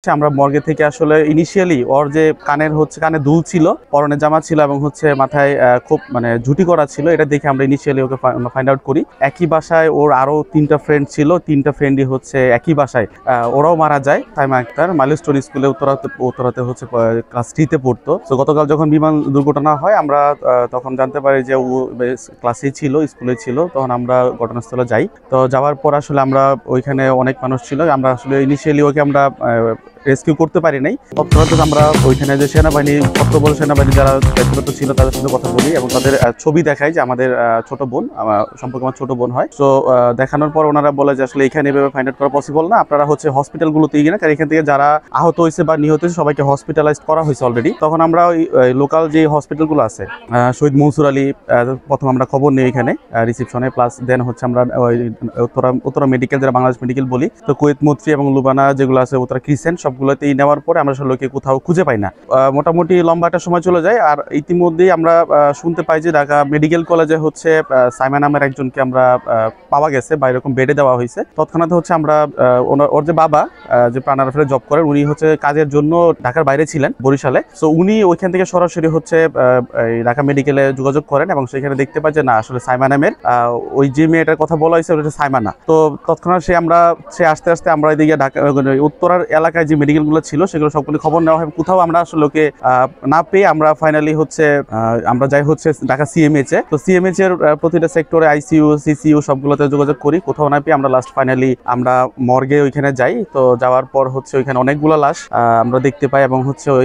আমরা মর্গে থেকে আসলে ইনিশিয়ালি ওর যে কানে দুল ছিল, পরনে জামা ছিল এবং মাথায় খুব ঝুটি করা ছিল। এটা দেখে আমরা ইনিশিয়ালি ওকে ফাইন্ড আউট করি। একই বাসায় ওর আরো 3টা ফ্রেন্ড ছিল, 3টা ফ্রেন্ডই একই বাসায়। ওরাও মারা যায়। সাইমা আক্তার মাইলস্টোন স্কুলে উত্তরাতে ক্লাস 3-তে পড়তো। তো গতকাল যখন বিমান দুর্ঘটনা হয় আমরা তখন জানতে পারি যে ও ক্লাসেই ছিল, স্কুলে ছিল। তখন আমরা ঘটনাস্থলে যাই। তো যাওয়ার পর আসলে আমরা ওইখানে অনেক মানুষ ছিল। আমরা আসলে ইনিশিয়ালি ওকে আমরা রেস্কিউ করতে পারি নাই। তৎক্ষণাৎ আমরা ওইখানে যে সেনাবাহিনী, কর্তব্যরত সেনাবাহিনী যারা দায়িত্বরত ছিল তাদের সাথে কথা বলি এবং তাদের ছবি দেখাই যে আমাদের ছোট বোন, সম্পর্কে আমার ছোট বোন হয়। তো দেখানোর পর ওনারা বলে যে আসলে এখানে এভাবে ফাইন্ড আউট করা পসিবল না, আপনারা হসপিটালগুলোতে গিয়ে না, কারণ এখান থেকে যারা আহত হয়েছে বা নিহত হয়েছে সবাইকে হসপিটালাইজ করা হয়েছে অলরেডি। তখন আমরা ওই লোকাল যে হসপিটালগুলো আছে, শহীদ মনসুর আলী, প্রথম আমরা খবর নিই এখানে রিসিপশনে। প্লাস দেন আমরা উত্তরা মেডিকেল, যারা বাংলাদেশ মেডিকেল বলি, তো কুয়েত মৈত্রী এবং লুবানা যেগুলো আছে উত্তরা ক্রিসেন্ট, সবগুলোতেই নেওয়ার পরে আমরা আসলে কোথাও খুঁজে পাই না। মোটামুটি লম্বা একটা সময় চলে যায়। আর ইতিমধ্যেই আমরা শুনতে পাই যে ঢাকা মেডিকেল কলেজে সাইমা নামের একজনকে আমরা পাওয়া গেছে বা এরকম বেডে দেওয়া হয়েছে। তৎক্ষণাৎ আমরা ওর যে বাবা, যে প্রাণারাফে জব করেন, উনি কাজের জন্য ঢাকার বাইরে ছিলেন, বরিশালে। সো উনি ওইখান থেকে সরাসরি ঢাকা মেডিকেলে যোগাযোগ করেন এবং সেখানে দেখতে পাই যে না, আসলে সাইমা নামের ওই যে মেয়েটার কথা বলা হয়েছে ওটা সাইমা না। তো তৎক্ষণাৎ সে আস্তে আস্তে আমরা এদিকে ঢাকা উত্তরার এলাকায় যে মেডিকেলগুলো ছিল সেগুলো সবগুলো খবর নেওয়া হয়। কোথাও আমরা আসলে ওকে না পেয়ে আমরা ফাইনালি আমরা যাই ঢাকা সিএমএইচ এ। তো সিএমএইচ এর প্রতিটা সেক্টরে আইসিইউ, সিসিইউ সবগুলোতে যোগাযোগ করি। কোথাও না পেয়ে আমরা লাস্ট ফাইনালি আমরা মর্গে ওইখানে যাই। তো যাওয়ার পর ওইখানে অনেকগুলো লাশ আমরা দেখতে পাই এবং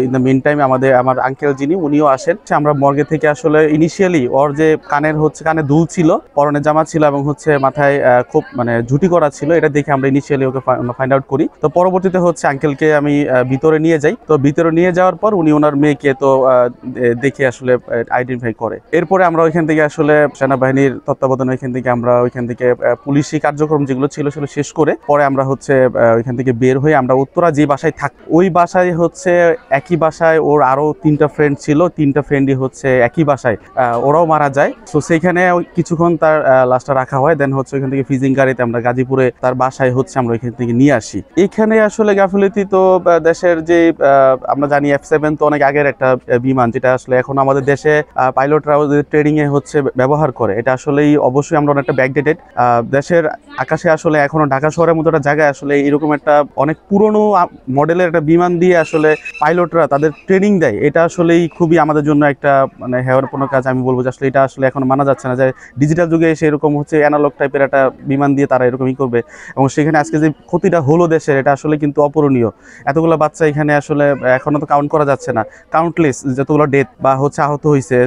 ইন দ্য মিন টাইম আমার আঙ্কেল যিনি, উনিও আসেন। আমরা মর্গে থেকে আসলে ইনিশিয়ালি ওর যে কানে দুল ছিল, পরনে জামা ছিল এবং মাথায় খুব ঝুটি করা ছিল। এটা দেখে আমরা ইনিশিয়ালি ওকে ফাইন্ড আউট করি। তো পরবর্তীতে আঙ্কেলকে আমি ভিতরে নিয়ে যাই। তো ভিতরে নিয়ে যাওয়ার পর উনি ওনার মেয়েকে তো দেখে আসলে আইডেন্টিফাই করে। এরপরে আমরা ওইখান থেকে আসলে সেনাবাহিনীর তত্ত্বাবধানে আমরা ওইখান থেকে পুলিশি কার্যক্রম যেগুলো ছিল সেগুলো শেষ করে পরে আমরা ওইখান থেকে বের হয়ে আমরা উত্তরা যে বাসায় ওই বাসায় একই বাসায় ওর আরো 3টা ফ্রেন্ড ছিল, 3টা ফ্রেন্ডই একই বাসায়। ওরাও মারা যায়। তো সেইখানে কিছুক্ষণ তার লাশটা রাখা হয়। দেন ওইখান থেকে ফিজিং গাড়িতে আমরা গাজীপুরে তার বাসায় আমরা ওইখান থেকে নিয়ে আসি। এখানে আসলে গাফিলতি তো দেশের যে আমরা জানি F7 তো অনেক আগের একটা বিমান, যেটা আসলে এখন আমাদের দেশে পাইলটরা ট্রেনিং এ ব্যবহার করে। এটা আসলেই অবশ্যই আমরা অনেকটা ব্যাকডেটেড। দেশের আকাশে আসলে এখনো ঢাকা শহরের মতো একটা জায়গায় আসলে এরকম একটা অনেক পুরনো মডেলের একটা বিমান দিয়ে আসলে পাইলটরা তাদের ট্রেনিং দেয়। এটা আসলেই খুবই আমাদের জন্য একটা হেয়রপূর্ণ কাজ। আমি বলবো যে আসলে এটা আসলে এখন মানা যাচ্ছে না যে ডিজিটাল যুগে এসে এরকম অ্যানালগ টাইপের একটা বিমান দিয়ে তারা এরকমই করবে। এবং সেখানে আজকে যে ক্ষতিটা হলো দেশের, এটা আসলে কিন্তু অপূরণীয়। এতগুলো বাচ্চা এখানে আসলে এখনো তো কাউন্ট করা যাচ্ছে না, কাউন্টলেস যতগুলো ডেথ বা আহত হয়েছে।